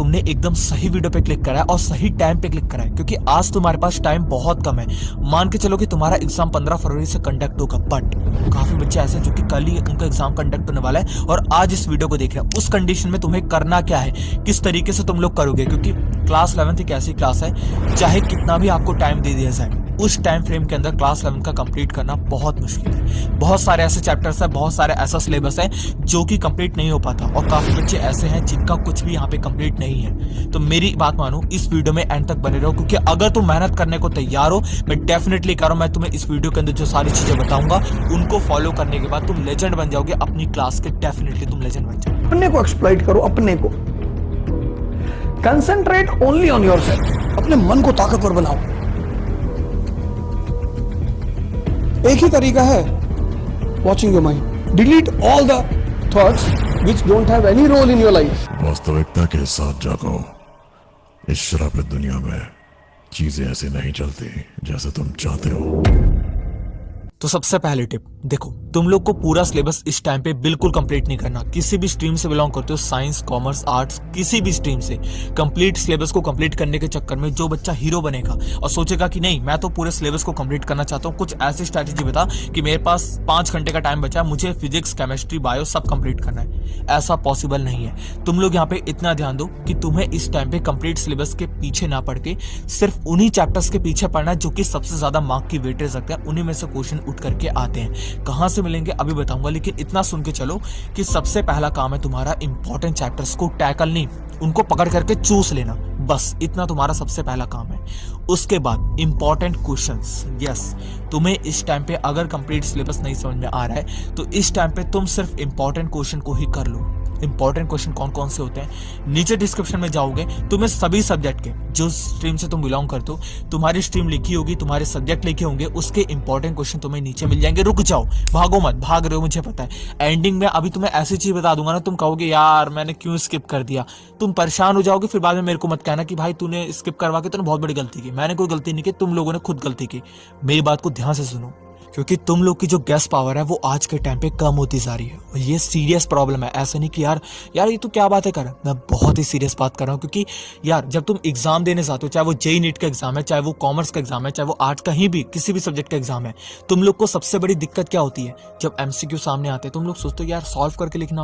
तुमने एकदम सही वीडियो पे क्लिक करा है और सही टाइम पे क्लिक करा है, क्योंकि आज तुम्हारे पास टाइम बहुत कम है। मान के चलो कि तुम्हारा एग्जाम 15 फरवरी से कंडक्ट होगा, बट काफी बच्चे ऐसे हैं जो कि कल ही उनका एग्जाम कंडक्ट होने वाला है और आज इस वीडियो को देख रहे हैं। उस कंडीशन में तुम्हें करना क्या है, किस तरीके से तुम लोग करोगे, क्योंकि क्लास 11th एक ऐसी क्लास है चाहे कितना भी आपको टाइम दे दिया जाए, उस टाइम फ्रेम के अंदर क्लास 11 का कंप्लीट करना बहुत मुश्किल है। बहुत सारे ऐसे चैप्टर्स है, बहुत सारे ऐसा सिलेबस है जो कि कंप्लीट नहीं हो पाता और काफी बच्चे ऐसे हैं जिनका कुछ भी यहाँ पे कंप्लीट नहीं है। तो मेरी बात मानो, इस वीडियो में एंड तक बने रहो, क्योंकि अगर तुम मेहनत करने को तैयार हो, मैं डेफिनेटली कह रहा हूं, मैं तुम्हें इस वीडियो के अंदर जो सारी चीजें बताऊंगा उनको फॉलो करने के बाद तुम लेजेंड बन जाओगे अपनी क्लास के। डेफिनेटली तुम लेजेंड बन जाओगे। अपने को एक्सप्लॉइट करो, अपने को कंसंट्रेट ओनली ऑन योरसेल्फ। अपने मन को ताकतवर बनाओ। एक ही तरीका है, watching your mind. Delete all the thoughts which don't have any role in your life. वास्तविकता के साथ जागो। इस श्रापित दुनिया में चीजें ऐसे नहीं चलती जैसे तुम चाहते हो। तो सबसे पहले टिप देखो, तुम लोग को पूरा सिलेबस इस टाइम पे बिल्कुल कंप्लीट नहीं करना। किसी भी स्ट्रीम से बिलोंग करते हो, साइंस, कॉमर्स, आर्ट्स, किसी भी स्ट्रीम से, कंप्लीट सिलेबस को कंप्लीट करने के चक्कर में जो बच्चा हीरो बनेगा और सोचेगा कि नहीं मैं तो पूरे सिलेबस को कंप्लीट करना चाहता हूँ, कुछ ऐसी स्ट्रैटेजी बता कि मेरे पास 5 घंटे का टाइम बचा, मुझे फिजिक्स, केमिस्ट्री, बायो सब कंप्लीट करना है। ऐसा पॉसिबल नहीं है। तुम लोग यहाँ पे इतना ध्यान दो कि तुम्हें इस टाइम पे कंप्लीट सिलेबस के पीछे ना पड़ के सिर्फ उन्हीं चैप्टर्स के पीछे पढ़ना है जो कि सबसे ज्यादा मार्क की वेटेज रखते हैं। उन्हीं में से क्वेश्चन उठ करके आते हैं। कहां से मिलेंगे अभी बताऊंगा, लेकिन इतना सुन के चलो कि सबसे पहला काम है तुम्हारा इंपॉर्टेंट चैप्टर्स को टैकल नहीं, उनको पकड़ करके चूस लेना। बस इतना तुम्हारा सबसे पहला काम है। उसके बाद इंपॉर्टेंट क्वेश्चंस। यस, तुम्हें इस टाइम पे अगर कंप्लीट सिलेबस नहीं समझ में आ रहा है तो इस टाइम पे तुम सिर्फ इंपॉर्टेंट क्वेश्चन को ही कर लो। इंपॉर्टेंट क्वेश्चन कौन कौन से होते हैं, नीचे डिस्क्रिप्शन में जाओगे, तुम्हें सभी सब्जेक्ट के, जो स्ट्रीम से तुम बिलोंग करते हो, तुम्हारी स्ट्रीम लिखी होगी, तुम्हारे सब्जेक्ट लिखे होंगे, उसके इंपॉर्टेंट क्वेश्चन तुम्हें नीचे मिल जाएंगे। रुक जाओ, भागो मत, भाग रहे हो मुझे पता है। एंडिंग में अभी तुम्हें ऐसी चीज बता दूंगा ना, तुम कहोगे यार मैंने क्यों स्किप कर दिया, तुम परेशान हो जाओगे। फिर बाद में मेरे को मत कहना कि भाई तूने स्किप करवा के तूने बहुत बड़ी गलती की। मैंने कोई गलती नहीं की, तुम लोगों ने खुद गलती की। मेरी बात को ध्यान से सुनो, क्योंकि तुम लोग की जो गैस पावर है वो आज के टाइम पे कम होती जा रही है और ये सीरियस प्रॉब्लम है। ऐसा नहीं कि यार ये तो क्या बातें कर, मैं बहुत ही सीरियस बात कर रहा हूँ। क्योंकि यार जब तुम एग्जाम देने जाते हो, चाहे वो जेईई नीट का एग्जाम है, चाहे वो कॉमर्स का एग्जाम है, चाहे वो आर्ट्स कहीं भी किसी भी सब्जेक्ट का एग्जाम है, तुम लोग को सबसे बड़ी दिक्कत क्या होती है, जब एमसीक्यू सामने आते हैं तुम लोग सोचते हो यार सॉल्व करके लिखना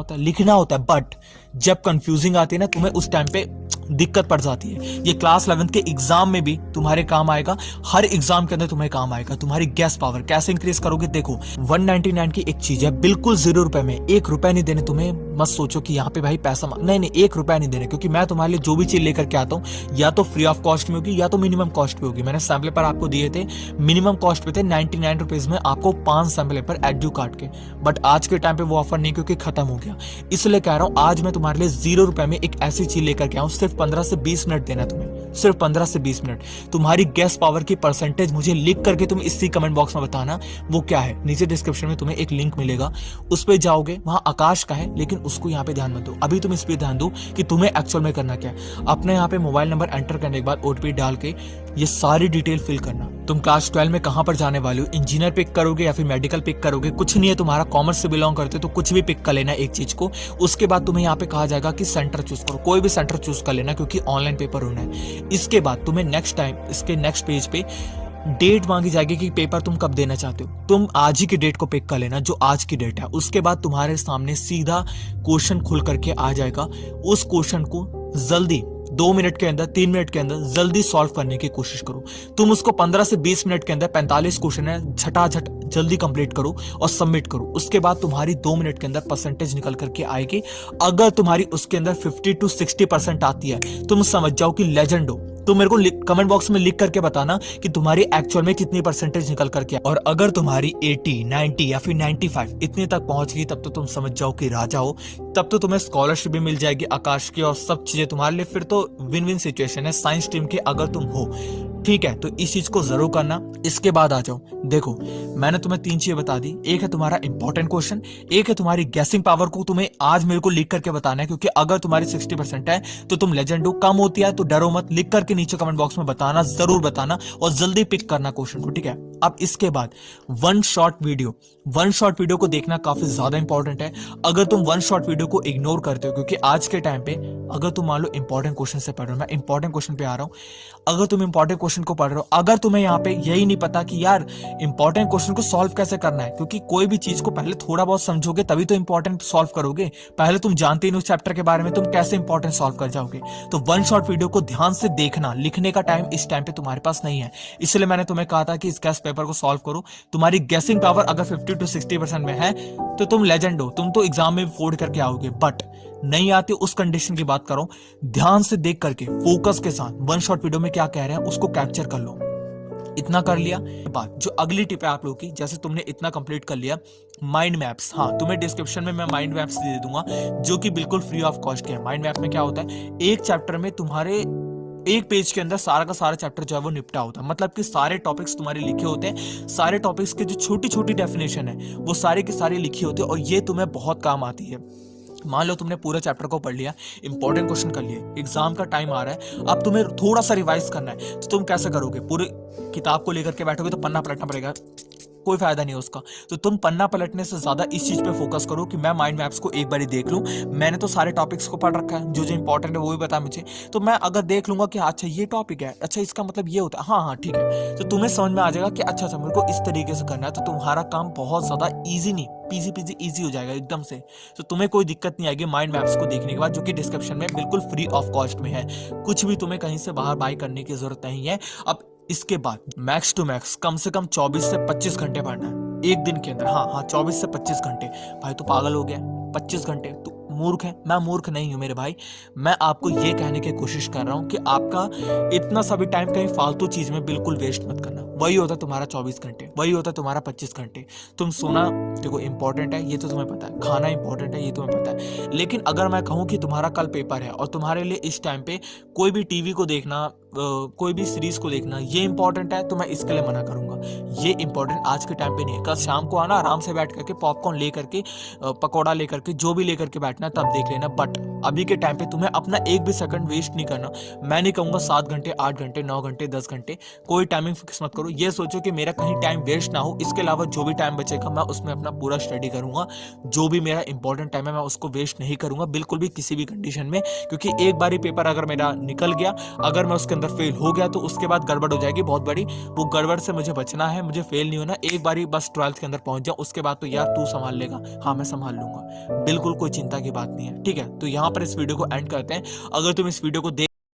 होता है, बट जब कंफ्यूजिंग आती है ना तुम्हें उस टाइम पे दिक्कत पड़ जाती है। ये क्लास 11th के एग्जाम में भी तुम्हारे काम आएगा, हर एग्जाम के अंदर तुम्हें काम आएगा। तुम्हारी गैस पावर कैसे इंक्रीज करोगे, देखो 199 की एक चीज है, बिल्कुल 0 रुपए में, 1 रुपया नहीं देने। तुम्हें मत सोचो कि यहाँ पे भाई पैसा नहीं, 1 रुपया नहीं देने, क्योंकि मैं तुम्हारे लिए जो भी चीज लेकर के आता हूँ या तो फ्री ऑफ कॉस्ट में होगी या तो मिनिमम कॉस्ट पे होगी। मैंने सैम्पल पर आपको दिए थे, मिनिमम कॉस्ट पे थे 99 रुपीज में आपको 5 सैम्पल पर एडू कार्ड के, बट आज के टाइम पे वो ऑफर नहीं, क्योंकि खत्म हो गया। इसलिए कह रहा हूँ आज मैं तुम्हारे लिए 0 रुपए में एक ऐसी चीज लेकर के आऊँ, सिर्फ 15 से 20 मिनट देना तुम्हें, सिर्फ 15 से 20 मिनट। तुम्हारी गैस पावर की परसेंटेज मुझे लिख करके तुम इसी कमेंट बॉक्स में बताना वो क्या है। नीचे डिस्क्रिप्शन में तुम्हें एक लिंक मिलेगा, उस पे जाओगे, वहां आकाश का है, लेकिन उसको यहाँ पे ध्यान मत दो। अभी तुम इस पे ध्यान दो कि तुम्हें एक्चुअल में करना क्या है। अपने यहाँ पे मोबाइल नंबर एंटर करने के बाद ओटीपी डाल के ये सारी डिटेल फिल करना। तुम क्लास 12 में कहां पर जाने वाले हो, इंजीनियर पिक करोगे या फिर मेडिकल पिक करोगे, कुछ नहीं है। तुम्हारा कॉमर्स से बिलोंग करते हो तो कुछ भी पिक कर लेना एक चीज को। उसके बाद तुम्हें यहाँ पे कहा जाएगा कि सेंटर चूज करो, कोई भी सेंटर चूज कर लेना, क्योंकि ऑनलाइन पेपर होना है। इसके बाद तुम्हें नेक्स्ट टाइम इसके नेक्स्ट पेज पे डेट मांगी जाएगी कि पेपर तुम कब देना चाहते हो। तुम आज ही की डेट को पिक कर लेना, जो आज की डेट है। उसके बाद तुम्हारे सामने सीधा क्वेश्चन खुल करके आ जाएगा। उस क्वेश्चन को जल्दी 2 मिनट के अंदर, 3 मिनट के अंदर जल्दी सॉल्व करने की कोशिश करो। तुम उसको 15 से 20 मिनट के अंदर 45 क्वेश्चन है, झटाझट जल्दी कंप्लीट करो और सबमिट करो। उसके बाद तुम्हारी 2 मिनट के अंदर परसेंटेज निकल करके आएगी। अगर तुम्हारी उसके अंदर 50 to 60% आती है, तुम समझ जाओ कि लेजेंड हो। तो मेरे को कमेंट बॉक्स में लिख करके बताना कि तुम्हारी एक्चुअल में कितनी परसेंटेज निकल करके, और अगर तुम्हारी 80, 90 या फिर 95 इतने तक पहुंच गई, तब तो तुम समझ जाओ कि राजा हो। तब तो तुम्हें स्कॉलरशिप भी मिल जाएगी आकाश की और सब चीजें तुम्हारे लिए, फिर तो विन विन सिचुएशन है। साइंस स्ट्रीम के अगर तुम हो, ठीक है, तो इस चीज को जरूर करना। इसके बाद आ जाओ, देखो मैंने तुम्हें 3 चीजें बता दी। एक है तुम्हारा इंपॉर्टेंट क्वेश्चन, एक है तुम्हारी गैसिंग पावर को तुम्हें आज मेरे को लिख करके बताना है, क्योंकि अगर तुम्हारी 60% है तो तुम लेजेंड हो, कम होती है तो डरो मत, लिख करके नीचे कमेंट बॉक्स में बताना, जरूर बताना और जल्दी पिक करना क्वेश्चन को, ठीक है। अब इसके बाद वन शॉट वीडियो को देखना काफी ज्यादा इंपॉर्टेंट है। अगर तुम वन शॉट वीडियो को इग्नोर करते हो, क्योंकि आज के टाइम पे अगर तुम मान लो इंपॉर्टेंट क्वेश्चन से पढ़ रहे हो, मैं इंपॉर्टेंट क्वेश्चन पे आ रहा हूं, अगर तुम इंपॉर्टेंट क्वेश्चन को पढ़ रहे हो, अगर तुम्हें यहाँ पे यही नहीं पता कि यार इंपॉर्टेंट क्वेश्चन को सॉल्व कैसे करना है, क्योंकि कोई भी चीज को पहले थोड़ा बहुत समझोगे तभी तो इंपॉर्टेंट सॉल्व करोगे, पहले तुम जानते ही नहीं उस चैप्टर के बारे में, तुम कैसे इंपॉर्टेंट सॉल्व कर जाओगे। तो वन शॉट वीडियो को ध्यान से देखना, लिखने का टाइम इस टाइम पे तुम्हारे पास नहीं है, इसलिए मैंने तुम्हें कहा था कि इस गैस पेपर को सॉल्व करो। तुम्हारी गैसिंग पावर अगर 50 to 60% में है तो तुम लेजेंड हो, तुम तो एग्जाम में फोड़ करके आओगे, बट नहीं आते उस कंडीशन की बात करो। ध्यान से देख करके फोकस के साथ वन शॉट वीडियो में क्या कह रहे हैं उसको कैप्चर कर लो। इतना कर लिया, बात जो अगली टिप है आप लोगों की, जैसे तुमने इतना कंप्लीट कर लिया, माइंड मैप्स, हाँ तुम्हें डिस्क्रिप्शन में मैं माइंड मैप्स दे दूंगा जो कि बिल्कुल फ्री ऑफ कॉस्ट के हैं। माइंड मैप में क्या होता है, एक चैप्टर में तुम्हारे एक पेज के अंदर सारा का सारा चैप्टर जो है वो निपटा होता है, मतलब कि सारे टॉपिक्स तुम्हारे लिखे होते हैं, सारे टॉपिक्स के जो छोटी छोटी डेफिनेशन है वो सारे की सारी लिखी होती है, और ये तुम्हें बहुत काम आती है। मान लो तुमने पूरे चैप्टर को पढ़ लिया, इंपॉर्टेंट क्वेश्चन कर लिए, एग्जाम का टाइम आ रहा है, अब तुम्हें थोड़ा सा रिवाइज करना है, तो तुम कैसे करोगे, पूरे किताब को लेकर के बैठोगे तो पन्ना पलटना पड़ेगा, कोई फायदा नहीं है उसका। तो तुम पन्ना पलटने से ज्यादा इस चीज पे फोकस करो कि मैं माइंड मैप्स को एक बारी देख लूं, मैंने तो सारे टॉपिक्स को पढ़ रखा है, जो जो इंपॉर्टेंट है वो भी पता मुझे, तो मैं अगर देख लूंगा कि अच्छा ये टॉपिक है, अच्छा इसका मतलब ये होता है, हाँ हाँ ठीक है, तो तुम्हें समझ में आ जाएगा कि अच्छा अच्छा मेरे को इस तरीके से करना है, तो तुम्हारा काम बहुत ज्यादा ईजी नहीं पीजी ईजी हो जाएगा एकदम से। तो तुम्हें कोई दिक्कत नहीं आएगी माइंड मैप्स को देखने के बाद, जो कि डिस्क्रिप्शन में बिल्कुल फ्री ऑफ कॉस्ट में है, कुछ भी तुम्हें कहीं से बाहर बाय करने की जरूरत नहीं है। अब इसके बाद मैक्स टू मैक्स कम से कम 24 से 25 घंटे पढ़ना है एक दिन के अंदर, हाँ 24 से 25 घंटे। भाई तो पागल हो गया, 25 घंटे तो मूर्ख है? मैं मूर्ख नहीं हूं मेरे भाई, मैं आपको ये कहने की कोशिश कर रहा हूं कि आपका इतना सभी टाइम कहीं फालतू चीज में बिल्कुल वेस्ट मत करना। वही होता है तुम्हारा 24 घंटे, वही होता है तुम्हारा 25 घंटे। तुम सोना देखो इंपॉर्टेंट है, ये तो तुम्हें पता है, खाना इंपॉर्टेंट है, ये तुम्हें पता है, लेकिन अगर मैं कहूँ कि तुम्हारा कल पेपर है और तुम्हारे लिए इस टाइम पे कोई भी टीवी को देखना, कोई भी सीरीज को देखना ये इंपॉर्टेंट है, तो मैं इसके लिए मना करूंगा। ये इंपॉर्टेंट आज के टाइम पे नहीं है। कल शाम को आना, आराम से बैठ करके पॉपकॉर्न लेकर के, पकौड़ा लेकर के, जो भी लेकर के बैठना तब देख लेना, बट अभी के टाइम पे तुम्हें अपना एक भी सेकंड वेस्ट नहीं करना। मैं नहीं कहूंगा 7 घंटे, 8 घंटे, 9 घंटे, 10 घंटे, कोई टाइमिंग फिक्स मत करो। ये सोचो कि मेरा कहीं टाइम वेस्ट ना हो, इसके अलावा जो भी टाइम बचेगा मैं उसमें अपना पूरा स्टडी करूंगा, जो भी मेरा इंपॉर्टेंट टाइम है मैं उसको वेस्ट नहीं करूंगा बिल्कुल भी, किसी भी कंडीशन में, क्योंकि एक बार ही पेपर अगर मेरा निकल गया, अगर मैं उसके अंदर फेल हो गया तो उसके बाद गड़बड़ हो जाएगी बहुत बड़ी। वो गड़बड़ से मुझे बचना है, मुझे फेल नहीं होना। एक बार ही बस 12th के अंदर पहुंच जाओ, उसके बाद तो यार तू संभाल लेगा, हाँ मैं संभाल लूंगा, बिल्कुल कोई चिंता की बात नहीं है, ठीक है। तो यहाँ पर इस वीडियो को एंड करते हैं। अगर तुम इस वीडियो को देख